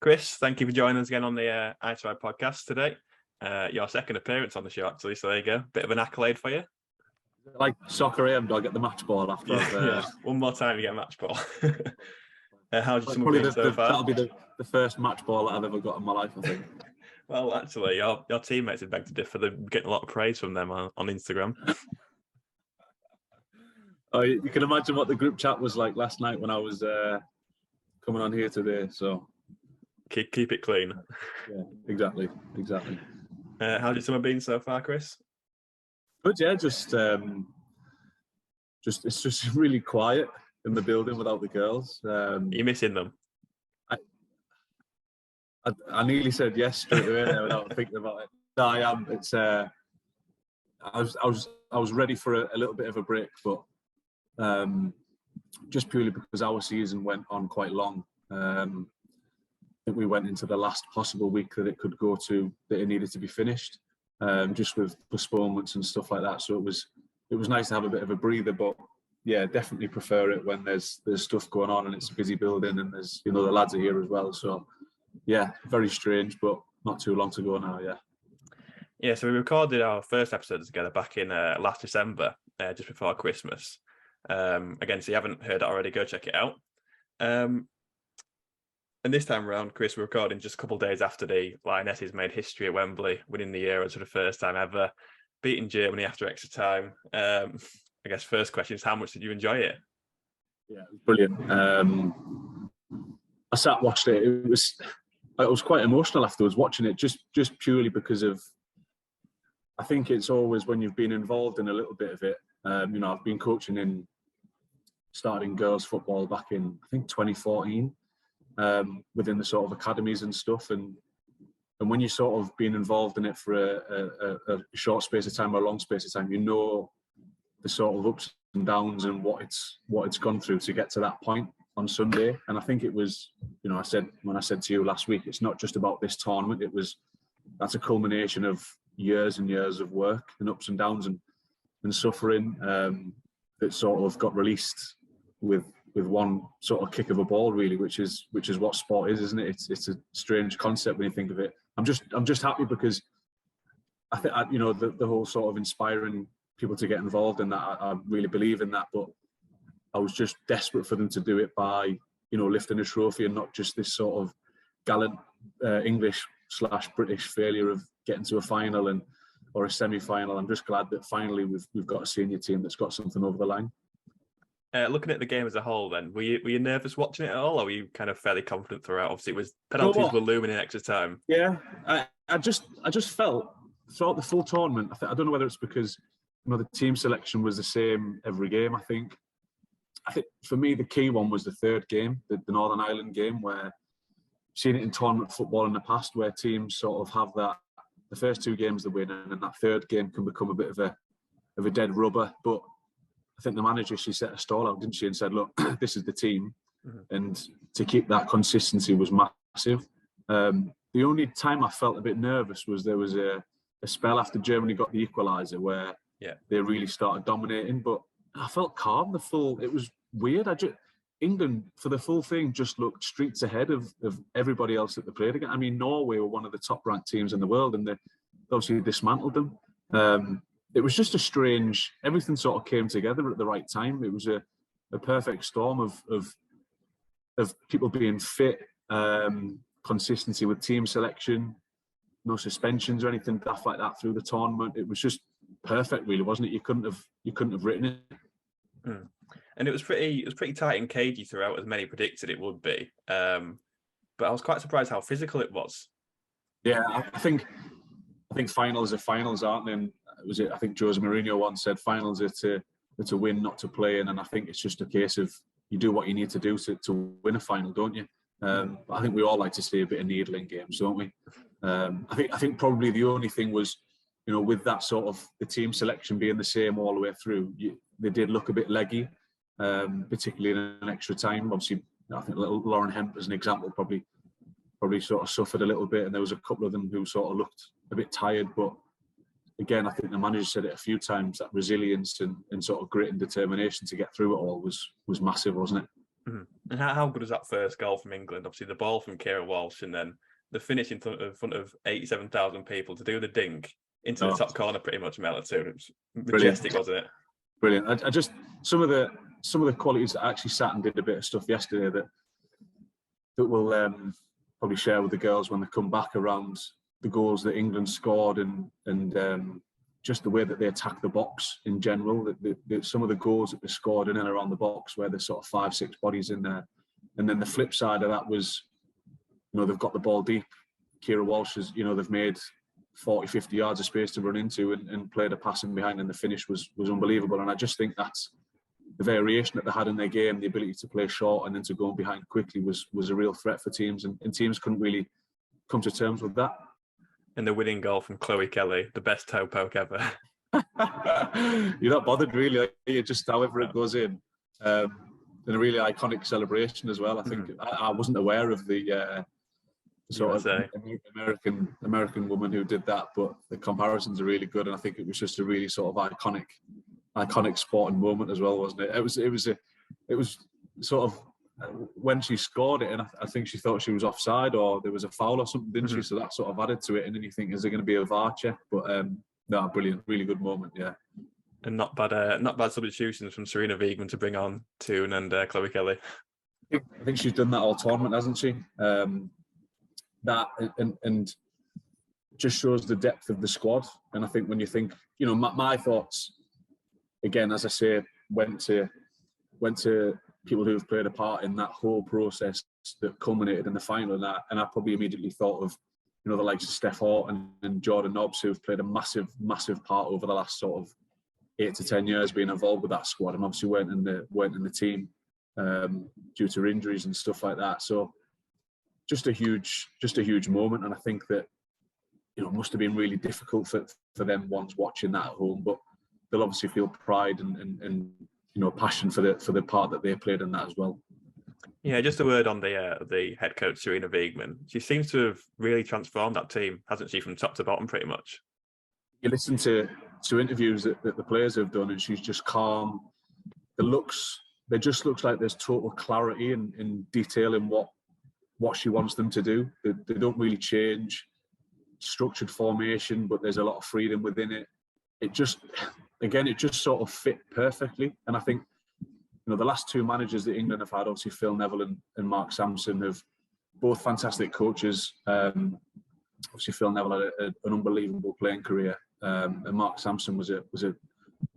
Chris, thank you for joining us again on the i2i podcast today. Your second appearance on the show, actually, so there you go. Bit of an accolade for you. Like soccer AM, do I get the match ball after? Yeah. One more time you get a match ball. How's your summer Probably been so far? that'll be the first match ball that I've ever got in my life, I think. Well, actually, your teammates have begged to differ. They're getting a lot of praise from them on Instagram. Oh, you can imagine what the group chat was like last night when I was coming on here today. So keep it clean. Yeah, exactly. How's your summer been so far, Chris? Good, yeah. Just it's just really quiet in the building without the girls. Are you missing them? I nearly said yes straight away there without thinking about it. No, I am. It's I was ready for a little bit of a break, but just purely because our season went on quite long. I think we went into the last possible week that it could go to, that it needed to be finished, just with postponements and stuff like that. So it was nice to have a bit of a breather, but yeah, definitely prefer it when there's stuff going on and it's a busy building and there's, the lads are here as well. So yeah, very strange, but not too long to go now. Yeah, so we recorded our first episode together back in last December, just before Christmas. Again, so you haven't heard it already, go check it out. And this time around, Chris, we're recording just a couple of days after the Lionesses made history at Wembley, winning the Euros for the first time ever, beating Germany after extra time. I guess first question is, how much did you enjoy it? Yeah, it was brilliant. I sat, watched it. It was quite emotional afterwards watching it, just purely because of, I think it's always when you've been involved in a little bit of it. I've been coaching starting girls football back in, I think, 2014, within the sort of academies and stuff. And when you sort of been involved in it for a short space of time or a long space of time, the sort of ups and downs and what it's gone through to get to that point on Sunday. And I think it was, when I said to you last week, it's not just about this tournament. That's a culmination of years and years of work and ups and downs and suffering that sort of got released with one sort of kick of a ball, really, which is what sport is, isn't it? It's a strange concept when you think of it. I'm just happy because I think the whole sort of inspiring people to get involved in that. I really believe in that, but I was just desperate for them to do it by lifting a trophy and not just this sort of gallant English/British failure of getting to a final or a semi-final. I'm just glad that finally we've got a senior team that's got something over the line. Looking at the game as a whole, then were you nervous watching it at all, or were you kind of fairly confident throughout? Obviously, it was penalties were looming in extra time. Yeah, I just felt throughout the full tournament. I don't know whether it's because the team selection was the same every game. I think for me the key one was the third game, the Northern Ireland game, where I've seen it in tournament football in the past, where teams sort of have that. The first two games they win, and then that third game can become a bit of a dead rubber. But I think the manager, she set a stall out, didn't she, and said, "Look, this is the team," and to keep that consistency was massive. The only time I felt a bit nervous was there was a spell after Germany got the equaliser where they really started dominating, but I felt calm. It was weird. England, for the full thing, just looked streets ahead of everybody else that they played against. I mean, Norway were one of the top-ranked teams in the world, and they obviously dismantled them. It was just a strange. Everything sort of came together at the right time. It was a perfect storm of people being fit, consistency with team selection, no suspensions or anything stuff like that through the tournament. It was just perfect, really, wasn't it? You couldn't have written it. And it was pretty tight and cagey throughout, as many predicted it would be. But I was quite surprised how physical it was. Yeah, I think finals are finals, aren't they? And I think Jose Mourinho once said finals are to win, not to play. And I think it's just a case of you do what you need to do to win a final, don't you? But I think we all like to see a bit of needling games, don't we? I think probably the only thing was, with that sort of the team selection being the same all the way through, they did look a bit leggy, particularly in an extra time. Obviously, I think Lauren Hemp, as an example, probably sort of suffered a little bit, and there was a couple of them who sort of looked a bit tired. But again, I think the manager said it a few times, that resilience and sort of grit and determination to get through it all was massive, wasn't it? And how good was that first goal from England? Obviously, the ball from Kieran Walsh, and then the finish in front of 87,000 people to do the dink into the top corner, pretty much melted too. It was majestic, wasn't it? Brilliant. I just some of the qualities that I actually sat and did a bit of stuff yesterday that we'll probably share with the girls when they come back around the goals that England scored and just the way that they attack the box in general. Some of the goals that they scored in and around the box where there's sort of 5-6 bodies in there. And then the flip side of that was, they've got the ball deep. Kieran Walsh has, they've made 40, 50 yards of space to run into and played a pass in behind, and the finish was unbelievable. And I just think that's the variation that they had in their game, the ability to play short and then to go behind quickly was a real threat for teams, and teams couldn't really come to terms with that. And the winning goal from Chloe Kelly, the best toe poke ever. You're not bothered really, you just however it goes in. And a really iconic celebration as well. I think I wasn't aware of the sort of American woman who did that, but the comparisons are really good, and I think it was just a really sort of iconic sporting moment as well, wasn't it? It was sort of when she scored it, and I think she thought she was offside or there was a foul or something, didn't she? So that sort of added to it, and then you think, is there going to be a VAR check? But no, brilliant, really good moment, yeah. And not bad substitutions from Serena Wiegman to bring on Toon and Chloe Kelly. I think she's done that all tournament, hasn't she? That and just shows the depth of the squad. And I think when you think, my thoughts, again, as I say, went to people who have played a part in that whole process that culminated in the final, and I probably immediately thought of, the likes of Steph Horton and Jordan Nobbs, who've played a massive part over the last sort of 8 to 10 years being involved with that squad, and obviously weren't in the team due to injuries and stuff like that. So just a huge moment, and I think that it must have been really difficult for them ones watching that at home, but they'll obviously feel pride and passion for the part that they played in that as well. Yeah, just a word on the head coach Serena Wiegman. She seems to have really transformed that team, hasn't she, from top to bottom, pretty much. You listen to interviews that the players have done, and she's just calm. There just looks like there's total clarity in detail in what she wants them to do. They don't really change structured formation, but there's a lot of freedom within it. It just sort of fit perfectly. And I think, the last 2 managers that England have had, obviously Phil Neville and Mark Sampson, have both fantastic coaches. Obviously Phil Neville had an unbelievable playing career, and Mark Sampson was a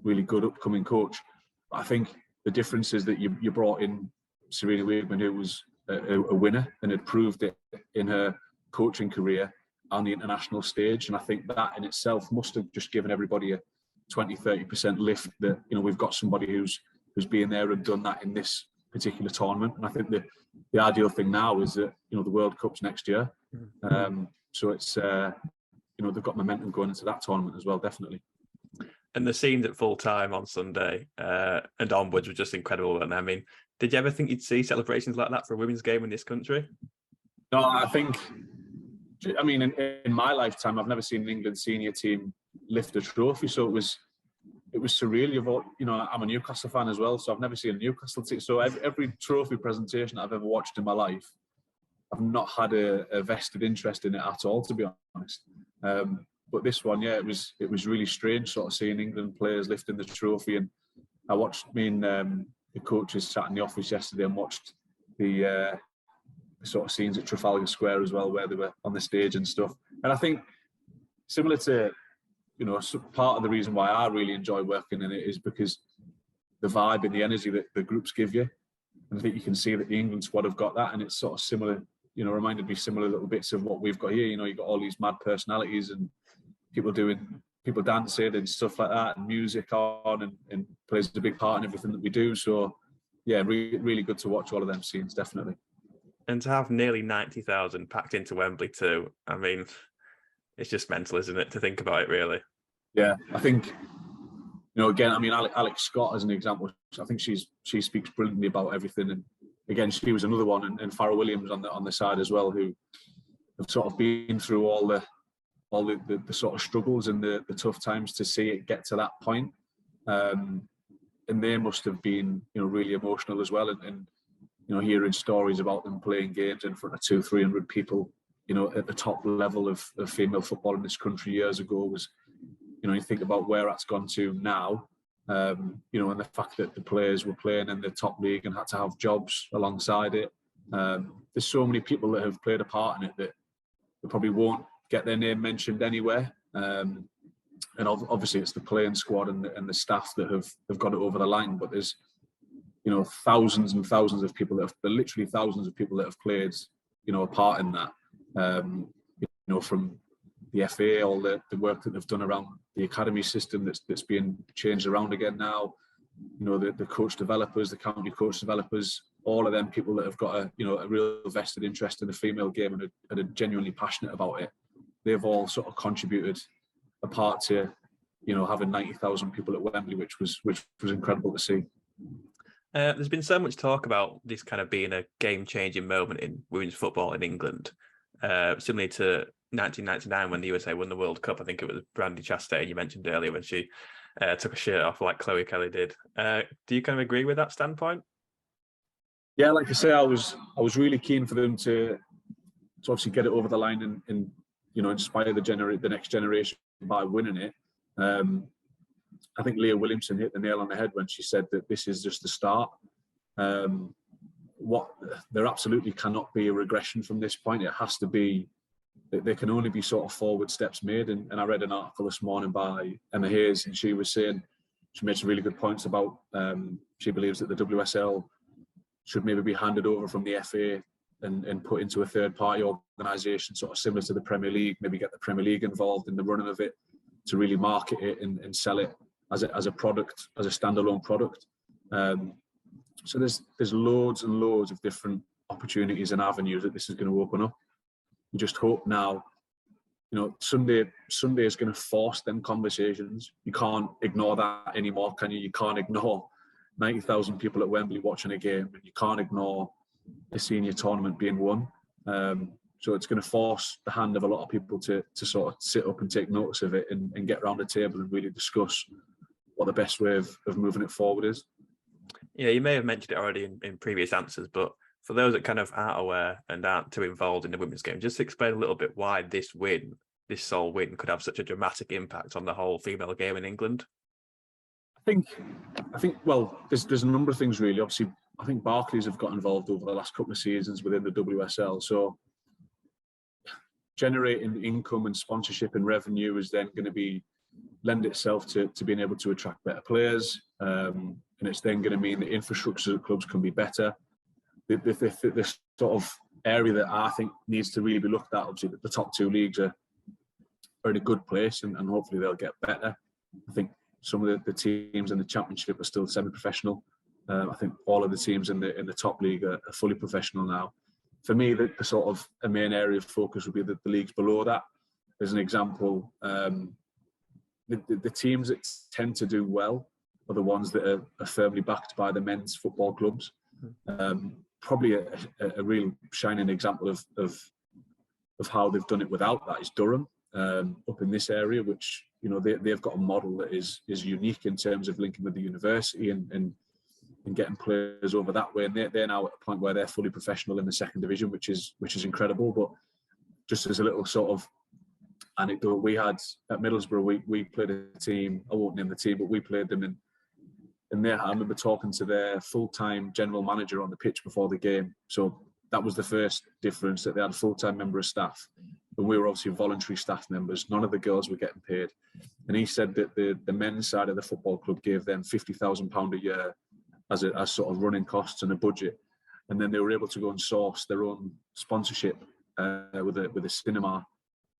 really good upcoming coach. But I think the difference is that you brought in Serena Wiegman, who was a winner and had proved it in her coaching career on the international stage. And I think that in itself must have just given everybody a 20-30% lift that, we've got somebody who's been there and done that in this particular tournament. And I think the ideal thing now is that, the World Cup's next year. So it's, they've got momentum going into that tournament as well, definitely. And the scenes at full time on Sunday and onwards were just incredible. And I mean, did you ever think you'd see celebrations like that for a women's game in this country? No, in my lifetime, I've never seen an England senior team lift a trophy. So it was surreal. I'm a Newcastle fan as well, so I've never seen a Newcastle team. So every trophy presentation I've ever watched in my life, I've not had a vested interest in it at all, to be honest. But this one, yeah, it was really strange sort of seeing England players lifting the trophy. And I watched, the coaches sat in the office yesterday and watched the sort of scenes at Trafalgar Square as well, where they were on the stage and stuff. And I think similar to, part of the reason why I really enjoy working in it is because the vibe and the energy that the groups give you. And I think you can see that the England squad have got that, and it's sort of similar, reminded me similar little bits of what we've got here. You've got all these mad personalities and people dancing and stuff like that, and music on, and plays a big part in everything that we do. So yeah, really good to watch all of them scenes, definitely. And to have nearly 90,000 packed into Wembley too, I mean, it's just mental, isn't it, to think about it, really? Yeah, I think, again, Alex Scott as an example, I think she speaks brilliantly about everything. And again, she was another one, and Farrell Williams on the side as well, who have sort of been through all the sort of struggles and the tough times to see it get to that point. And they must have been, really emotional as well. And hearing stories about them playing games in front of 200-300 people, at the top level of female football in this country years ago was, you think about where that's gone to now, and the fact that the players were playing in the top league and had to have jobs alongside it. There's so many people that have played a part in it that they probably won't get their name mentioned anywhere. And obviously it's the playing squad and the staff that have got it over the line. But there's, thousands and thousands of people literally thousands of people that have played, a part in that. From the FA, all the work that they've done around the academy system that's being changed around again now. The coach developers, the county coach developers, all of them people that have got a real vested interest in the female game and are genuinely passionate about it. They've all sort of contributed a part to, having 90,000 people at Wembley, which was incredible to see. There's been so much talk about this kind of being a game-changing moment in women's football in England, similarly to 1999 when the USA won the World Cup. I think it was Brandy Chastain you mentioned earlier when she took a shirt off like Chloe Kelly did. Do you kind of agree with that standpoint? Yeah, like I say, I was really keen for them to obviously get it over the line and inspire the next generation by winning it. I think Leah Williamson hit the nail on the head when she said that this is just the start. There absolutely cannot be a regression from this point. It has to be, there can only be sort of forward steps made. And I read an article this morning by Emma Hayes, and she was saying, she made some really good points about, she believes that the WSL should maybe be handed over from the FA and put into a third-party organisation, sort of similar to the Premier League, maybe get the Premier League involved in the running of it to really market it and sell it as a product, as a standalone product. So there's loads and loads of different opportunities and avenues that this is going to open up. You just hope now, Sunday is going to force them conversations. You can't ignore that anymore, can you? You can't ignore 90,000 people at Wembley watching a game, and you can't ignore the senior tournament being won. So it's going to force the hand of a lot of people to sort of sit up and take notice of it and get around the table and really discuss what the best way of moving it forward is. Yeah, you may have mentioned it already in previous answers, but for those that kind of aren't aware and aren't too involved in the women's game, just explain a little bit why this sole win could have such a dramatic impact on the whole female game in England. I think. Well, there's a number of things really. Obviously, I think Barclays have got involved over the last couple of seasons within the WSL. So generating income and sponsorship and revenue is then going to lend itself to being able to attract better players, and it's then going to mean the infrastructure of clubs can be better. The sort of area that I think needs to really be looked at, obviously, the top two leagues are in a good place, and hopefully they'll get better. I think some of the teams in the Championship are still semi-professional. I think all of the teams in the top league are fully professional now. For me, the sort of a main area of focus would be the leagues below that. As an example, the teams that tend to do well are the ones that are firmly backed by the men's football clubs. Probably a real shining example of how they've done it without that is Durham, up in this area, which they've got a model that is unique in terms of linking with the university and getting players over that way. And they're now at a point where they're fully professional in the second division, which is incredible. But just as a little sort of anecdote, we had at Middlesbrough, we played a team. I won't name the team, but we played them in. And I remember talking to their full-time general manager on the pitch before the game. So that was the first difference, that they had a full-time member of staff. And we were obviously voluntary staff members. None of the girls were getting paid. And he said that the men's side of the football club gave them £50,000 a year as sort of running costs and a budget. And then they were able to go and source their own sponsorship with a cinema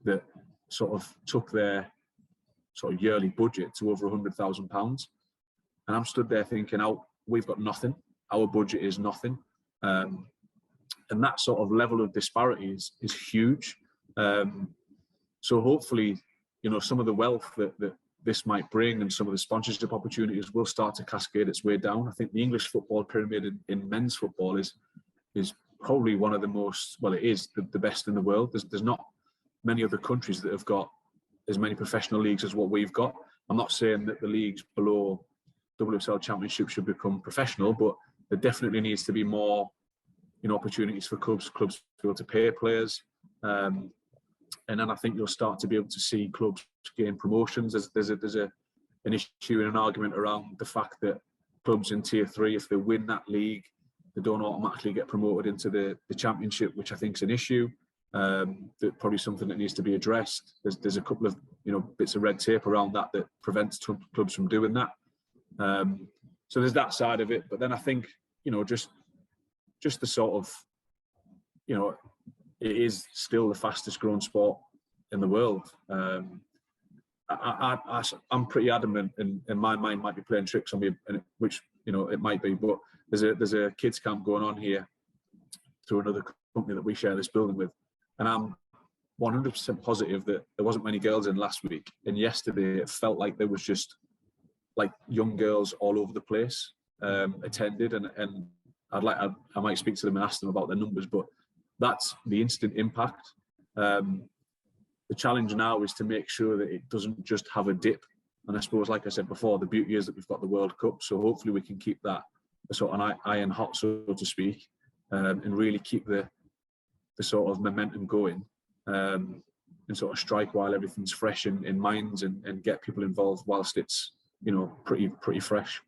that sort of took their sort of yearly budget to over £100,000. And I'm stood there thinking, we've got nothing. Our budget is nothing. And that sort of level of disparity is huge. So hopefully, some of the wealth that this might bring and some of the sponsorship opportunities will start to cascade its way down. I think the English football pyramid in men's football is probably one of the most, well, it is the best in the world. There's not many other countries that have got as many professional leagues as what we've got. I'm not saying that the leagues below WSL Championship should become professional, but there definitely needs to be more opportunities for clubs to be able to pay players. And then I think you'll start to be able to see clubs gain promotions. There's an issue and an argument around the fact that clubs in Tier 3, if they win that league, they don't automatically get promoted into the Championship, which I think is an issue. That's probably something that needs to be addressed. There's a couple of bits of red tape around that prevents clubs from doing that. So there's that side of it. But then I think just the sort of it is still the fastest growing sport in the world. I'm pretty adamant, and my mind might be playing tricks on me, which it might be. But there's a kids camp going on here through another company that we share this building with, and I'm 100% positive that there wasn't many girls in last week, and yesterday it felt like there was just like young girls all over the place attended, and I might speak to them and ask them about their numbers, but that's the instant impact. The challenge now is to make sure that it doesn't just have a dip. And I suppose, like I said before, the beauty is that we've got the World Cup. So hopefully we can keep that sort of iron hot, so to speak, and really keep the sort of momentum going, and sort of strike while everything's fresh in minds, and get people involved whilst it's, pretty fresh.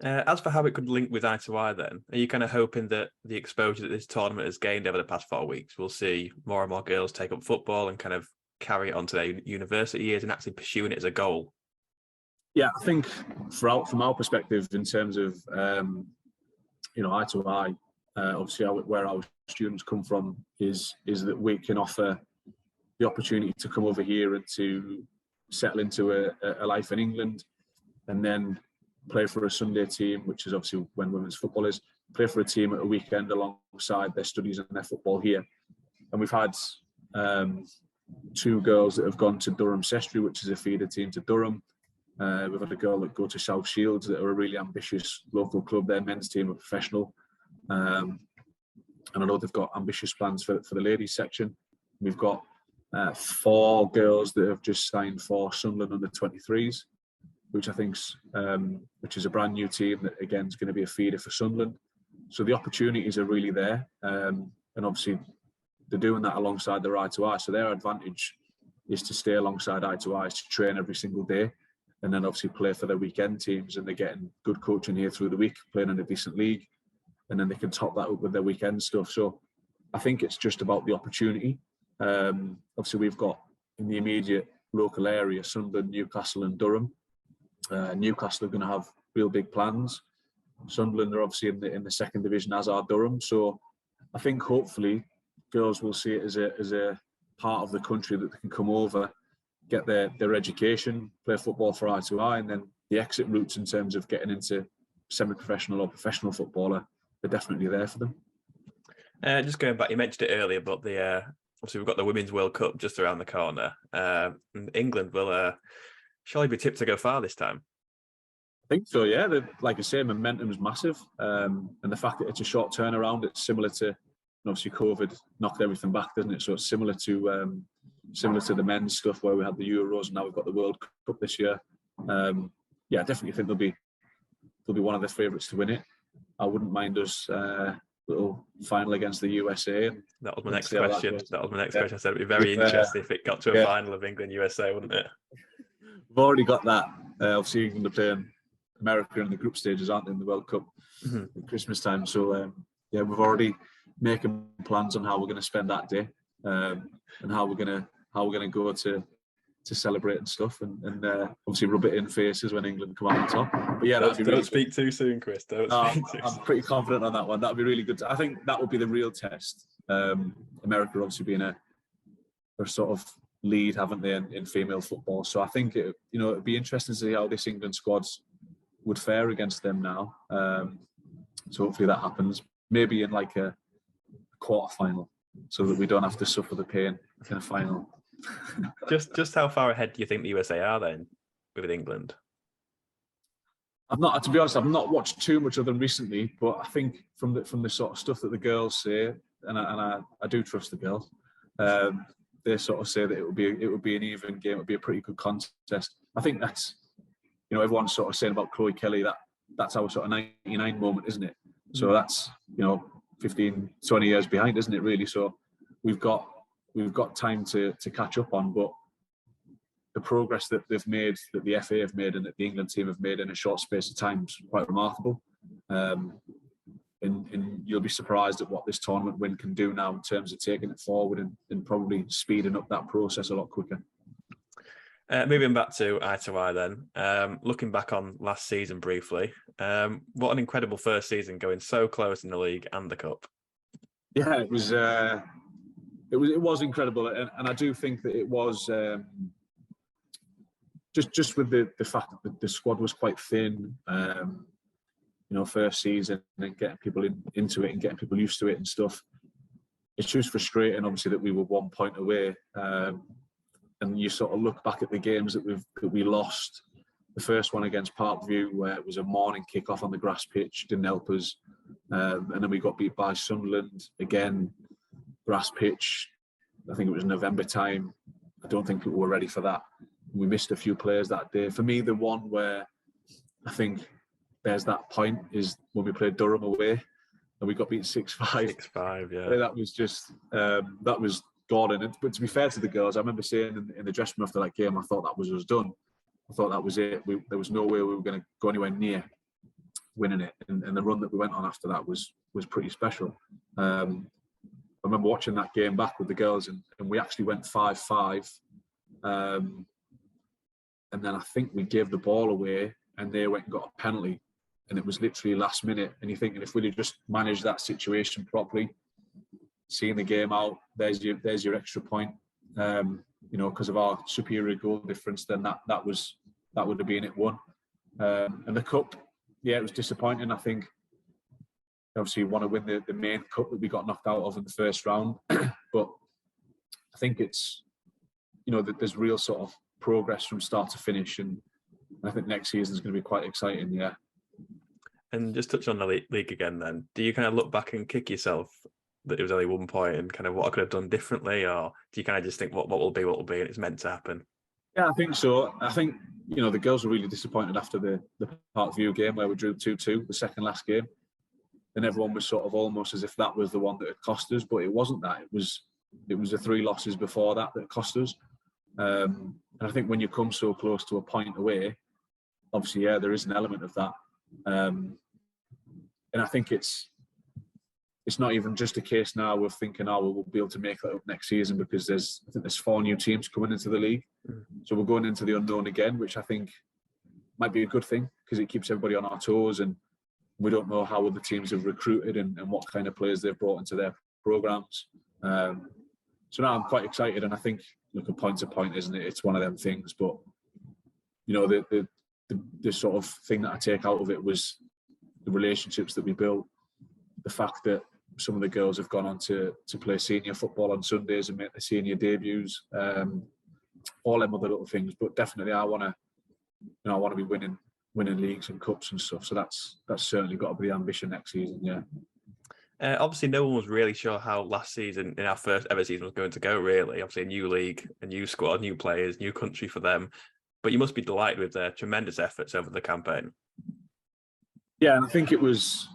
As for how it could link with i2i then, are you kind of hoping that the exposure that this tournament has gained over the past 4 weeks, we'll see more and more girls take up football and kind of carry it on to their university years and actually pursuing it as a goal? Yeah, I think from our perspective, in terms of, i2i, obviously where our students come from is that we can offer the opportunity to come over here and to settle into a life in England, and then play for a Sunday team, which is obviously when women's football is, play for a team at a weekend alongside their studies and their football here. And we've had 2 girls that have gone to Durham Sestri, which is a feeder team to Durham. We've had a girl that go to South Shields, that are a really ambitious local club. Their men's team are professional. And I know they've got ambitious plans for the ladies section. We've got 4 girls that have just signed for Sunderland under 23s, which I think's which is a brand new team that again is going to be a feeder for Sunderland. So the opportunities are really there, and obviously they're doing that alongside their i2i. So their advantage is to stay alongside i2i, is to train every single day, and then obviously play for their weekend teams, and they're getting good coaching here through the week, playing in a decent league, and then they can top that up with their weekend stuff. So I think it's just about the opportunity. Obviously we've got in the immediate local area Sunderland, Newcastle and Durham. Newcastle are going to have real big plans. Sunderland are obviously in the second division, as are Durham. So I think hopefully girls will see it as a part of the country that they can come over, get their education, play football for i2i, and then the exit routes in terms of getting into semi-professional or professional footballer, they're definitely there for them. Just going back, you mentioned it earlier, but obviously we've got the Women's World Cup just around the corner. And England will surely be tipped to go far this time. I think so, yeah. Like I say, momentum is massive, and the fact that it's a short turnaround, it's similar to, obviously COVID knocked everything back, doesn't it? So it's similar to the men's stuff where we had the Euros, and now we've got the World Cup this year. Yeah, I definitely think they'll be one of the favourites to win it. I wouldn't mind us little final against the USA. That was my next question. That was my next question. I said it'd be very interesting if it got to a final of England USA, wouldn't it? We've already got that. Obviously, England are playing America in the group stages, aren't they, in the World Cup at Christmas time? So yeah, we've already making plans on how we're going to spend that day, and how we're going to go to celebrate and stuff, and obviously rub it in faces when England come out on top. But yeah, don't speak too soon, Chris. I'm pretty confident on that one. That'd be really good. I think that would be the real test. America obviously being a sort of lead, haven't they, in female football? So I think it'd be interesting to see how this England squads would fare against them now. So hopefully that happens. Maybe in like a quarter final, so that we don't have to suffer the pain in a final. just how far ahead do you think the USA are then with England? To be honest, I've not watched too much of them recently, but I think from the sort of stuff that the girls say, and I do trust the girls, they sort of say that it would be an even game. It would be a pretty good contest. I think that's, everyone's sort of saying about Chloe Kelly, that's our sort of 99 moment, isn't it? So that's, 15, 20 years behind, isn't it, really? So we've got time to catch up on, but the progress that they've made, that the FA have made and that the England team have made in a short space of time is quite remarkable. And you'll be surprised at what this tournament win can do now in terms of taking it forward and probably speeding up that process a lot quicker. Moving back to i2i then, looking back on last season briefly, what an incredible first season, going so close in the league and the cup. Yeah, it was incredible, and I do think that it was just with the fact that the squad was quite thin. First season and getting people into it and getting people used to it and stuff. It's just frustrating, obviously, that we were 1 point away. And you sort of look back at the games that we lost. The first one against Parkview, where it was a morning kick-off on the grass pitch, didn't help us. And then we got beat by Sunderland, again, grass pitch. I think it was November time. I don't think people were ready for that. We missed a few players that day. For me, the one where I think there's that point is when we played Durham away and we got beaten 6-5. 6-5, yeah. That was just, that was Gordon. But to be fair to the girls, I remember saying in the dressing room after that game, I thought that was us done. I thought that was it. There was no way we were going to go anywhere near winning it. And the run that we went on after that was pretty special. I remember watching that game back with the girls and we actually went 5-5. And then I think we gave the ball away and they went and got a penalty. And it was literally last minute. And you're thinking, if we'd have just managed that situation properly, seeing the game out, there's your extra point. Because of our superior goal difference, then that would have been it won. And the cup, yeah, it was disappointing. I think obviously you want to win the main cup that we got knocked out of in the first round, but I think it's that there's real sort of progress from start to finish, and I think next season is going to be quite exciting. Yeah. And just touch on the league again then. Do you kind of look back and kick yourself that it was only 1 point and kind of what I could have done differently, or do you kind of just think what will be, and it's meant to happen? Yeah, I think so. I think, the girls were really disappointed after the Parkview game where we drew 2-2, the second last game. And everyone was sort of almost as if that was the one that had cost us, but it wasn't that. It was the 3 losses before that cost us. And I think when you come so close to a point away, obviously, yeah, there is an element of that. And I think it's not even just a case now of thinking, we'll be able to make that up next season, because I think there's 4 new teams coming into the league. So we're going into the unknown again, which I think might be a good thing because it keeps everybody on our toes, and we don't know how other teams have recruited and what kind of players they've brought into their programs. So now I'm quite excited, and I think, look, a point's a point, isn't it? It's one of them things, but the sort of thing that I take out of it was the relationships that we built, the fact that some of the girls have gone on to play senior football on Sundays and make their senior debuts, all them other little things. But definitely, I want to be winning leagues and cups and stuff. So that's certainly got to be the ambition next season. Yeah. Obviously, no one was really sure how last season, in our first ever season, was going to go. Really, obviously, a new league, a new squad, new players, new country for them. But you must be delighted with their tremendous efforts over the campaign. Yeah, and I think it was,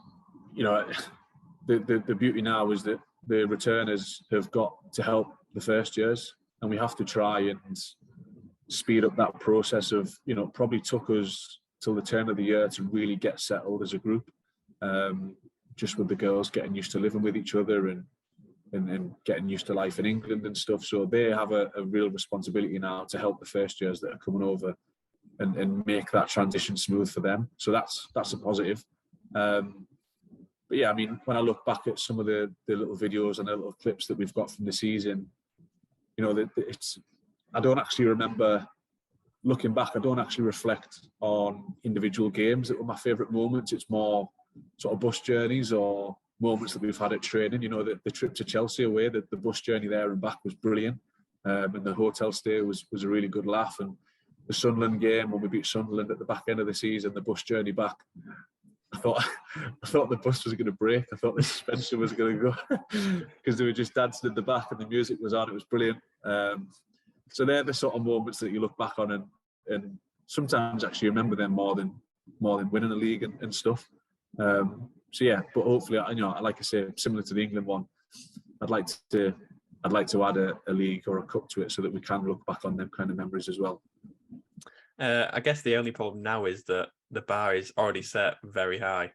the beauty now is that the returners have got to help the first years, and we have to try and speed up that process of, probably took us till the turn of the year to really get settled as a group, just with the girls getting used to living with each other and getting used to life in England and stuff. So they have a real responsibility now to help the first years that are coming over and make that transition smooth for them. So that's a positive. But yeah, I mean, when I look back at some of the little videos and the little clips that we've got from the season, I don't actually remember looking back. I don't actually reflect on individual games that were my favourite moments. It's more sort of bus journeys or moments that we've had at training. The trip to Chelsea away, the bus journey there and back was brilliant, and the hotel stay was a really good laugh. And the Sunderland game, when we beat Sunderland at the back end of the season, the bus journey back, I thought the bus was going to break. I thought the suspension was going to go because they were just dancing in the back and the music was on. It was brilliant. So they're the sort of moments that you look back on and sometimes actually remember them more than winning a league and stuff. So yeah, but hopefully, like I say, similar to the England one, I'd like to add a league or a cup to it so that we can look back on them kind of memories as well. I guess the only problem now is that the bar is already set very high.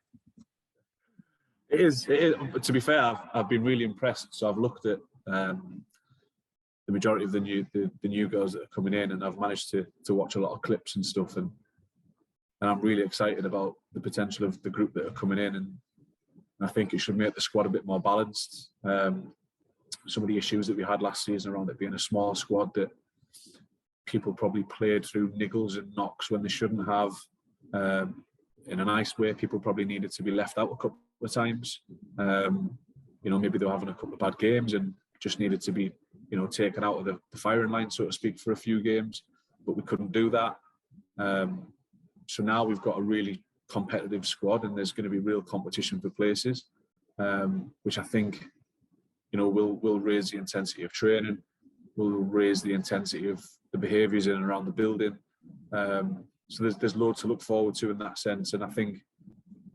It is. To be fair, I've been really impressed. So I've looked at the majority of the new girls that are coming in, and I've managed to watch a lot of clips and stuff, and I'm really excited about the potential of the group that are coming in, and I think it should make the squad a bit more balanced. Some of the issues that we had last season around it being a small squad, that people probably played through niggles and knocks when they shouldn't have. In a nice way, people probably needed to be left out a couple of times. Maybe they were having a couple of bad games and just needed to be, taken out of the firing line, so to speak, for a few games. But we couldn't do that. So now we've got a really competitive squad, and there's going to be real competition for places, which I think, will raise the intensity of training, will raise the intensity of the behaviours in and around the building. So there's loads to look forward to in that sense, and I think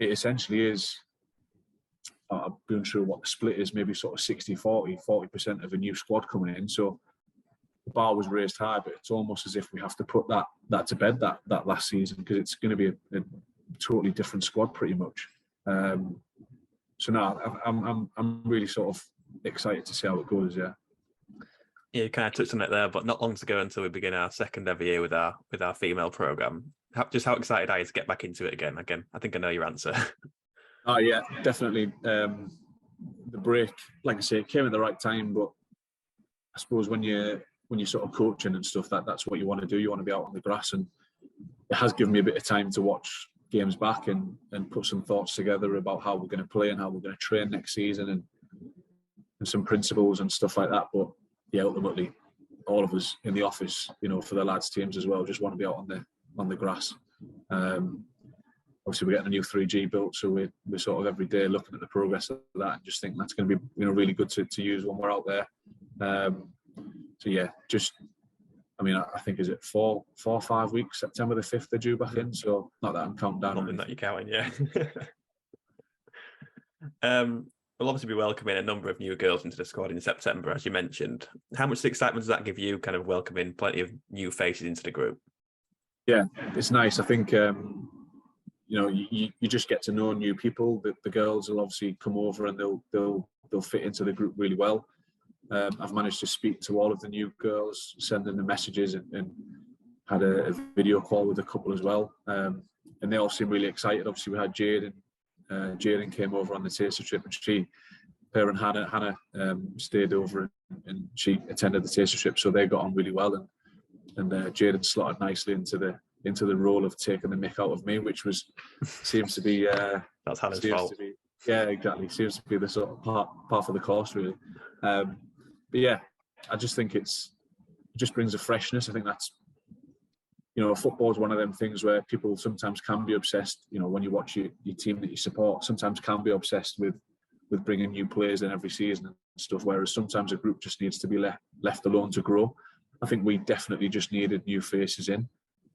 it essentially is. I'm not sure what the split is, maybe sort of 60-40, 40% of a new squad coming in. So the bar was raised high, but it's almost as if we have to put that to bed that last season, because it's going to be a totally different squad pretty much. So now I'm really sort of excited to see how it goes. Yeah, you kind of touched on it there, but not long to go until we begin our second ever year with our female program. How excited are you to get back into it again? I think I know your answer. Oh yeah, definitely. The break, like I say, it came at the right time, but I suppose when you're sort of coaching and stuff, that's what you want to do. You want to be out on the grass, and it has given me a bit of time to watch games back and put some thoughts together about how we're going to play and how we're going to train next season, and some principles and stuff like that. But yeah, ultimately, all of us in the office, for the lads' teams as well, just want to be out on the grass. Obviously, we're getting a new 3G built, so we're sort of every day looking at the progress of that, and just think that's going to be really good to use when we're out there. So yeah, I think, is it 4 or 5 weeks? September the 5th they're due back in, so not that I'm counting down. Nothing that you're counting, yeah. We'll obviously be welcoming a number of new girls into the squad in September, as you mentioned. How much excitement does that give you, kind of welcoming plenty of new faces into the group? Yeah, it's nice. I think you just get to know new people. The girls will obviously come over and they'll fit into the group really well. I've managed to speak to all of the new girls, send them the messages, and had a video call with a couple as well. And they all seem really excited. Obviously, we had Jade, and Jaden came over on the taster trip, and her and Hannah stayed over, and she attended the taster trip, so they got on really well. And Jaden slotted nicely into the role of taking the mick out of me, which seems to be that's Hannah's fault. Yeah, exactly. Seems to be the sort of part of the course, really. But yeah, I just think it just brings a freshness. I think that's, football is one of them things where people sometimes can be obsessed. When you watch your team that you support, sometimes can be obsessed with bringing new players in every season and stuff. Whereas sometimes a group just needs to be left alone to grow. I think we definitely just needed new faces in,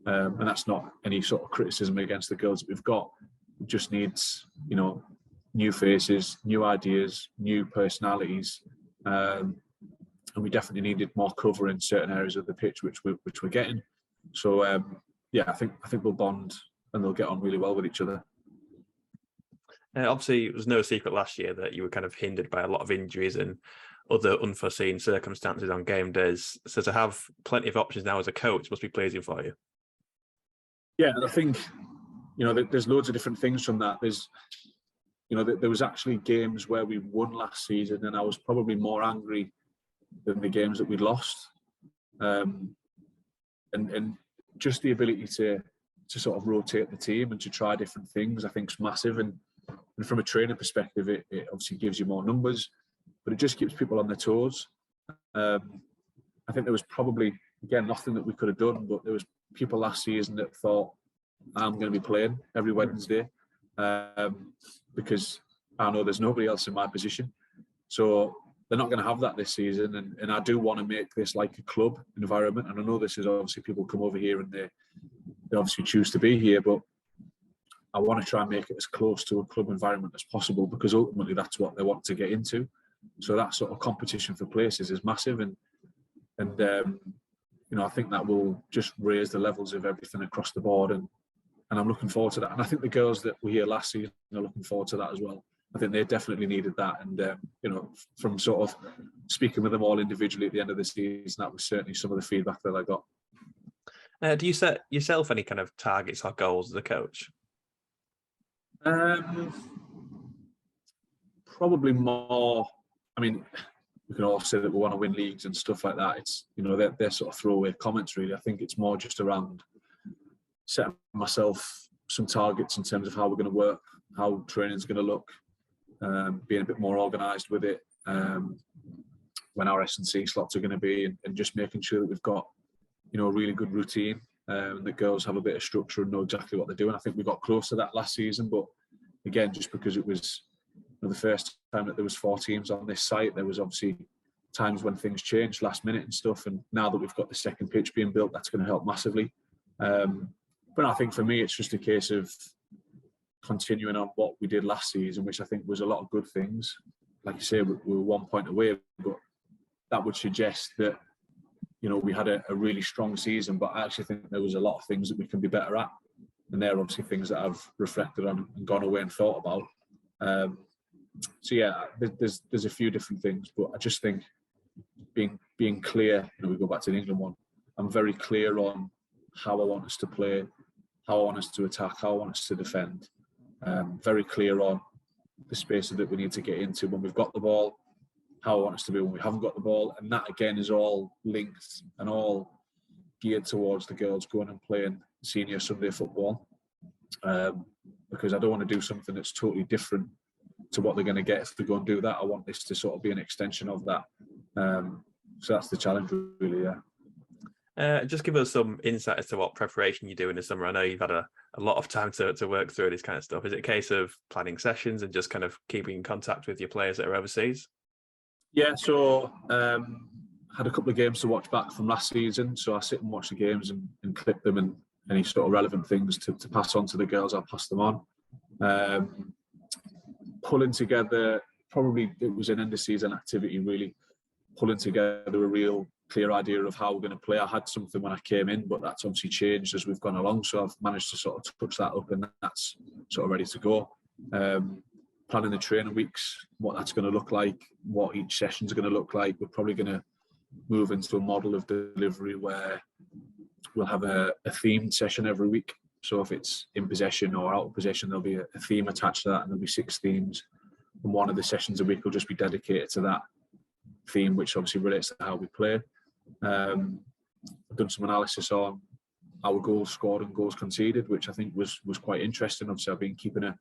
and that's not any sort of criticism against the girls that we've got. It just needs, new faces, new ideas, new personalities, and we definitely needed more cover in certain areas of the pitch, which we're getting. So yeah, I think we'll bond and they'll get on really well with each other. Obviously, it was no secret last year that you were kind of hindered by a lot of injuries and other unforeseen circumstances on game days. So to have plenty of options now as a coach must be pleasing for you. Yeah, and I think, there's loads of different things from that. There's, there was actually games where we won last season, and I was probably more angry than the games that we'd lost. And just the ability to sort of rotate the team and to try different things, I think, is massive. And from a training perspective, it obviously gives you more numbers, but it just keeps people on their toes. I think there was probably, again, nothing that we could have done, but there was people last season that thought, I'm going to be playing every Wednesday because I know there's nobody else in my position. So they're not going to have that this season. And I do want to make this like a club environment. And I know this is obviously people come over here and they obviously choose to be here, but I want to try and make it as close to a club environment as possible, because ultimately that's what they want to get into. So that sort of competition for places is massive, and I think that will just raise the levels of everything across the board, and I'm looking forward to that. And I think the girls that were here last season are looking forward to that as well. I think they definitely needed that, and from sort of speaking with them all individually at the end of the season, that was certainly some of the feedback that I got. Do you set yourself any kind of targets or goals as a coach? Probably more. I mean, we can all say that we want to win leagues and stuff like that. It's they're sort of throwaway comments, really. I think it's more just around setting myself some targets in terms of how we're going to work, how training's going to look, being a bit more organised with it, when our S&C slots are going to be, and just making sure that we've got a really good routine, and the girls have a bit of structure and know exactly what they're doing. I think we got close to that last season, but again, just because it was the first time that there was 4 teams on this site, there was obviously times when things changed last minute and stuff, and now that we've got the second pitch being built, that's going to help massively. But I think for me, it's just a case of continuing on what we did last season, which I think was a lot of good things. Like you say, we were 1 point away, but that would suggest that we had a really strong season, but I actually think there was a lot of things that we can be better at, and they're obviously things that I've reflected on and gone away and thought about. So yeah, there's a few different things, but I just think being clear. We go back to the England one. I'm very clear on how I want us to play, how I want us to attack, how I want us to defend. Very clear on the spaces that we need to get into when we've got the ball, how I want us to be when we haven't got the ball, and that again is all linked and all geared towards the girls going and playing senior Sunday football, because I don't want to do something that's totally different to what they're going to get if they go and do that. I want this to sort of be an extension of that. So that's the challenge, really. Yeah. Just give us some insight as to what preparation you do in the summer. I know you've had a lot of time to work through this kind of stuff. Is it a case of planning sessions and just kind of keeping in contact with your players that are overseas? Yeah, so had a couple of games to watch back from last season. So I sit and watch the games and clip them, and any sort of relevant things to pass on to the girls, I'll pass them on. Pulling together, probably it was an end of season activity, really pulling together a real clear idea of how we're going to play. I had something when I came in, but that's obviously changed as we've gone along. So I've managed to sort of touch that up, and that's sort of ready to go. Planning the training weeks, what that's going to look like, what each session's going to look like. We're probably going to move into a model of delivery where we'll have a themed session every week. So if it's in possession or out of possession, there'll be a theme attached to that, and there'll be 6 themes. And one of the sessions a week will just be dedicated to that theme, which obviously relates to how we play. I've done some analysis on our goals scored and goals conceded, which I think was quite interesting. Obviously, I've been keeping a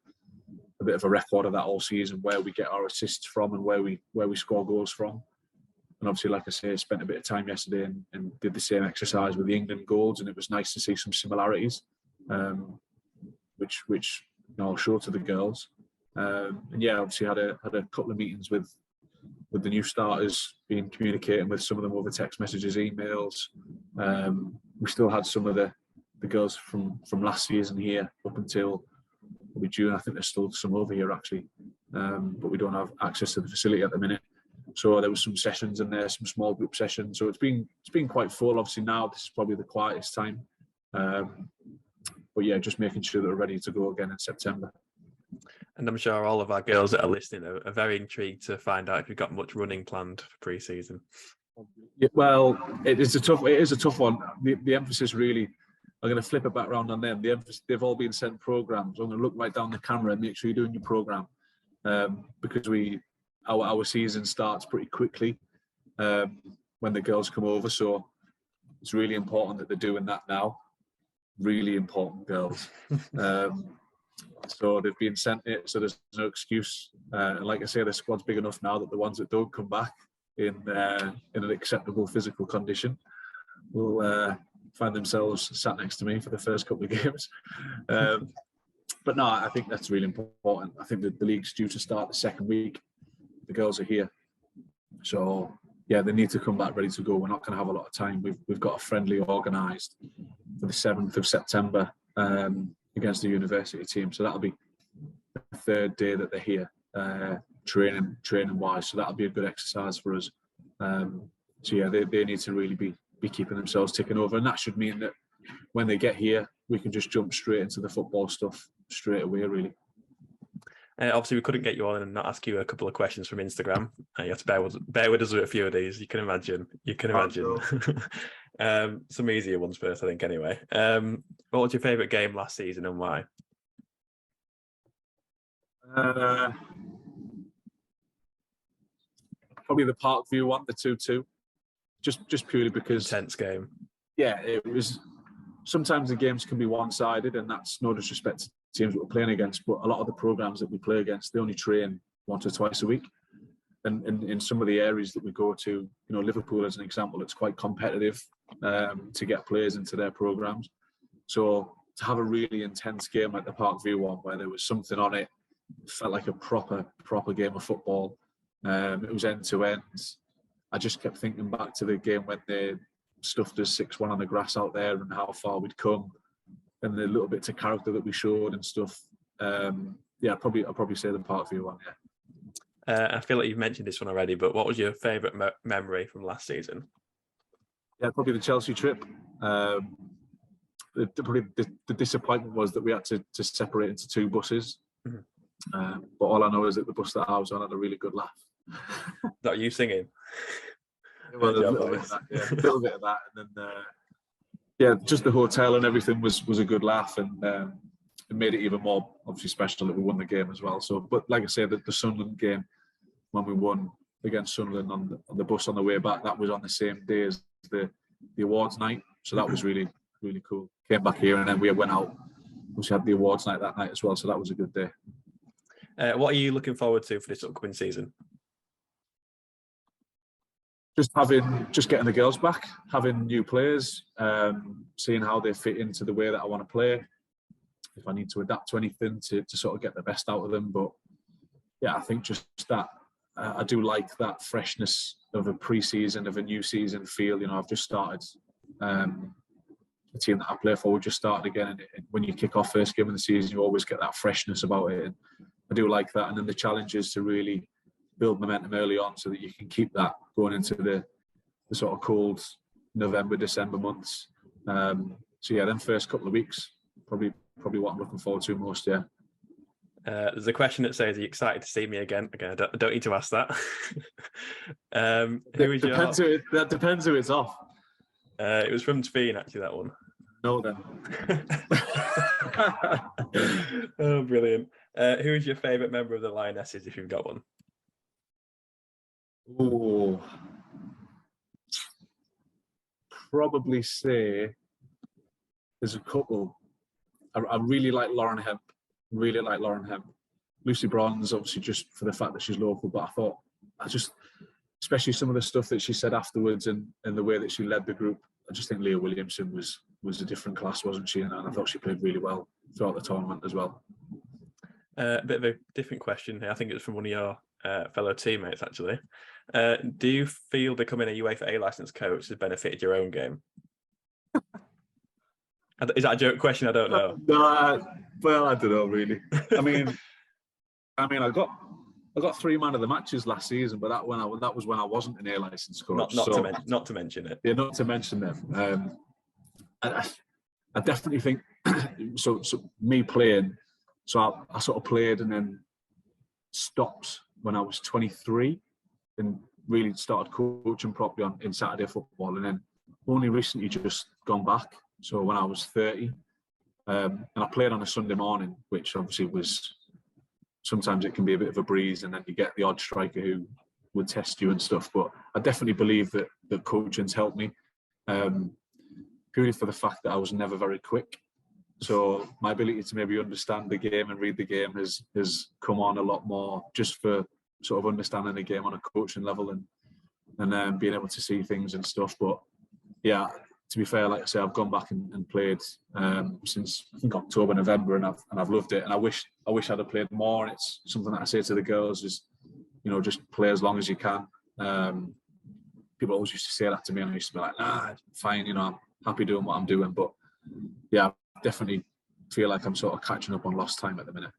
bit of a record of that all season, where we get our assists from and where we score goals from. And obviously, like I say, I spent a bit of time yesterday and did the same exercise with the England goals, and it was nice to see some similarities, which I'll show to the girls. And yeah, obviously had a couple of meetings with the new starters, been communicating with some of them over text messages, emails. We still had some of the girls from last season here up until probably June. I think there's still some over here actually, but we don't have access to the facility at the minute. So there was some sessions in there, some small group sessions. So it's been quite full. Obviously now this is probably the quietest time. But yeah, just making sure that we're ready to go again in September. And I'm sure all of our girls that are listening are very intrigued to find out if you've got much running planned for pre-season. Yeah, well, it is a tough one. The emphasis really, I'm going to flip it back around on them. They've all been sent programs. I'm going to look right down the camera and make sure you're doing your program, because our season starts pretty quickly when the girls come over. So it's really important that they're doing that now. Really important, girls. So they've been sent it, so there's no excuse. And like I say, the squad's big enough now that the ones that don't come back in an acceptable physical condition will find themselves sat next to me for the first couple of games. But no, I think that's really important. I think that the league's due to start the second week. The girls are here, so yeah, they need to come back ready to go. We're not going to have a lot of time. We've got a friendly organised for the 7th of September against the university team. So that'll be the third day that they're here, training wise. So that'll be a good exercise for us. So yeah, they need to really be keeping themselves ticking over, and that should mean that when they get here, we can just jump straight into the football stuff straight away, really. Obviously, we couldn't get you on and not ask you a couple of questions from Instagram. You have to bear with us with a few of these. You can imagine. Some easier ones first, I think. Anyway, what was your favourite game last season and why? Probably the Parkview one, the 2-2. Just purely because intense game. Yeah, it was. Sometimes the games can be one-sided, and that's no disrespect to teams that we're playing against, but a lot of the programs that we play against, they only train once or twice a week. And in some of the areas that we go to, Liverpool as an example, it's quite competitive to get players into their programs. So to have a really intense game like the Parkview one, where there was something on it, felt like a proper game of football. It was end to end. I just kept thinking back to the game when they stuffed us 6-1 on the grass out there and how far we'd come, and the little bits of character that we showed and stuff. I'd probably say the Parkview one. Yeah. I feel like you've mentioned this one already, but what was your favourite memory from last season? Yeah, probably the Chelsea trip. Probably the disappointment was that we had to separate into two buses. Mm-hmm. But all I know is that the bus that I was on had a really good laugh. That you singing? Well, a little bit of that, yeah. A little bit of that, and then just the hotel and everything was a good laugh, and it made it even more obviously special that we won the game as well. So, but like I said, the Sunderland game when we won against Sunderland on the bus on the way back, that was on the same day as the awards night. So that was really cool. Came back here and then we went out. We had the awards night that night as well, so that was a good day. What are you looking forward to for this upcoming season? Just getting the girls back, having new players, seeing how they fit into the way that I want to play. If I need to adapt to anything to sort of get the best out of them. But yeah, I think just that I do like that freshness of a pre-season, of a new season feel. I've just started. The team that I play for, we just started again. And when you kick off first game of the season, you always get that freshness about it. And I do like that. And then the challenge is to really build momentum early on so that you can keep that going into the sort of cold November, December months. So yeah, then first couple of weeks, probably what I'm looking forward to most, yeah. There's a question that says, are you excited to see me again? Again, I don't need to ask that. That depends who it's off. It was from Tveen, actually, that one. No, then. Oh, brilliant. Who is your favourite member of the Lionesses, if you've got one? Oh, probably say there's a couple. I really like Lauren Hemp. Lucy Bronze, obviously, just for the fact that she's local, but especially some of the stuff that she said afterwards and the way that she led the group. I just think Leah Williamson was a different class, wasn't she? And I thought she played really well throughout the tournament as well. A bit of a different question here. I think it's from one of your fellow teammates, actually. Do you feel becoming a UEFA A licensed coach has benefited your own game? Is that a joke question? I don't know. No, well, I don't know really. I mean, I got 3 man of the matches last season, but that was when I wasn't an A licensed coach. Not to mention it. Yeah, not to mention them. I definitely think so. Me playing, so I sort of played and then stopped when I was 23 and really started coaching properly in Saturday football, and then only recently just gone back. So when I was 30, and I played on a Sunday morning, which obviously was, sometimes it can be a bit of a breeze, and then you get the odd striker who would test you and stuff. But I definitely believe that coaching's helped me, purely for the fact that I was never very quick. So my ability to maybe understand the game and read the game has come on a lot more, just for sort of understanding the game on a coaching level and being able to see things and stuff. But yeah, to be fair, like I say, I've gone back and played since I think October, November, and I've loved it. And I wish I'd have played more. And it's something that I say to the girls is, just play as long as you can. People always used to say that to me, and I used to be like, nah, fine, I'm happy doing what I'm doing. But yeah, definitely feel like I'm sort of catching up on lost time at the minute.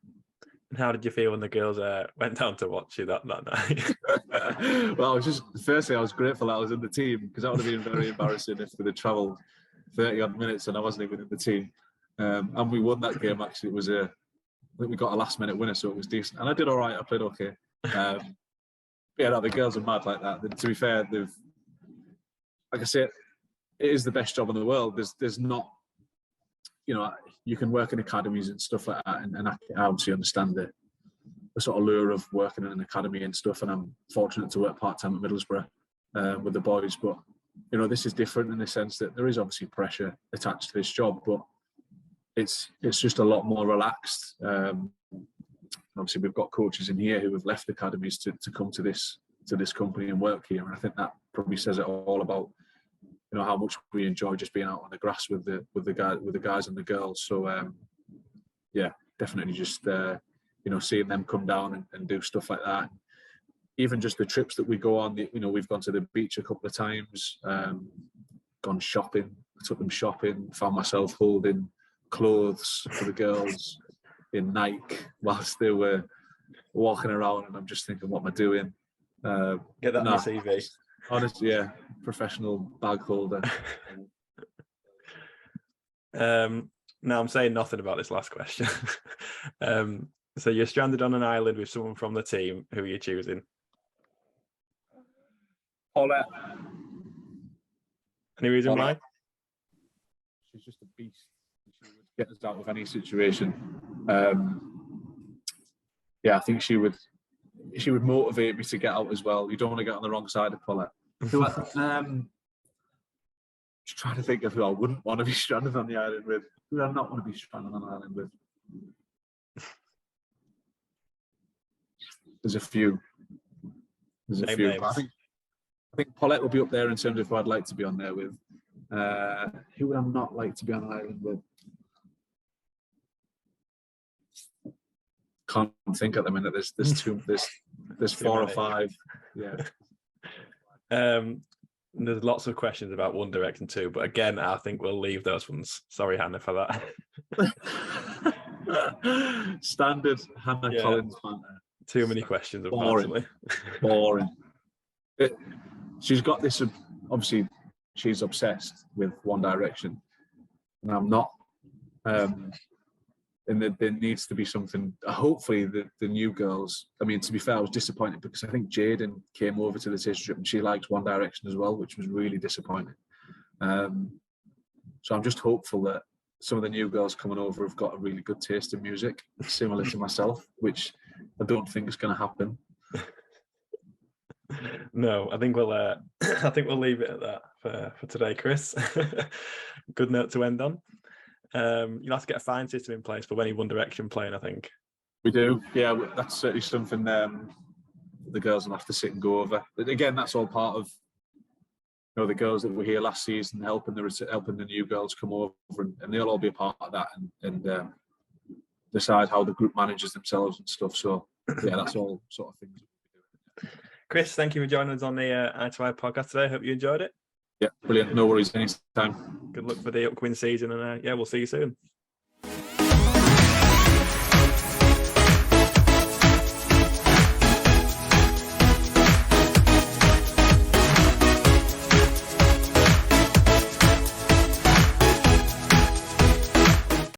And how did you feel when the girls went down to watch you that night? Well, firstly, I was grateful that I was in the team, because that would have been very embarrassing if we'd have travelled 30 odd minutes and I wasn't even in the team. And we won that game. Actually, I think we got a last minute winner, so it was decent. And I did all right. I played okay. Yeah, no, the girls are mad like that. To be fair, like I said, it is the best job in the world. There's not, you can work in academies and stuff like that, and I obviously understand the sort of lure of working in an academy and stuff. And I'm fortunate to work part time at Middlesbrough with the boys. But this is different in the sense that there is obviously pressure attached to this job, but it's just a lot more relaxed. Obviously, we've got coaches in here who have left academies to come to this company and work here, and I think that probably says it all about how much we enjoy just being out on the grass with the guys and the girls. So yeah, definitely just seeing them come down and do stuff like that. Even just the trips that we go on, we've gone to the beach a couple of times, gone shopping. I took them shopping, found myself holding clothes for the girls in Nike whilst they were walking around, and I'm just thinking, what am I doing? Get that on your CV. Honestly, yeah, professional bag holder. Now I'm saying nothing about this last question. So you're stranded on an island with someone from the team. Who are you choosing? Paulette. Any reason why? She's just a beast. She would get us out of any situation. Yeah, I think she would motivate me to get out as well. You don't want to get on the wrong side of Paulette. Just trying to think of who I wouldn't want to be stranded on the island with. Who I not want to be stranded on an island with. There's a few. I think Paulette will be up there in terms of who I'd like to be on there with. Who would I not like to be on an island with? Can't think at the minute. There's 4 or 5. Yeah. There's lots of questions about One Direction too, but again, I think we'll leave those ones. Sorry, Hannah, for that. Standard Hannah Collins banter. Too many questions, unfortunately. Boring. She's got this. Obviously, she's obsessed with One Direction, and I'm not. And there needs to be something. Hopefully, the new girls. I mean, to be fair, I was disappointed because I think Jaden came over to the taste trip and she liked One Direction as well, which was really disappointing. So I'm just hopeful that some of the new girls coming over have got a really good taste in music, similar to myself, which I don't think is going to happen. No, I think we'll leave it at that for today, Chris. Good note to end on. You'll have to get a fine system in place for any One Direction playing, I think. We do, yeah. That's certainly something the girls will have to sit and go over. But again, that's all part of the girls that were here last season, helping the new girls come over, and they'll all be a part of that and decide how the group manages themselves and stuff. So yeah, that's all sort of things that we'll be doing. Chris, thank you for joining us on the i2i podcast today. Hope you enjoyed it. Yeah, brilliant. No worries, anytime. Good luck for the upcoming season, and we'll see you soon.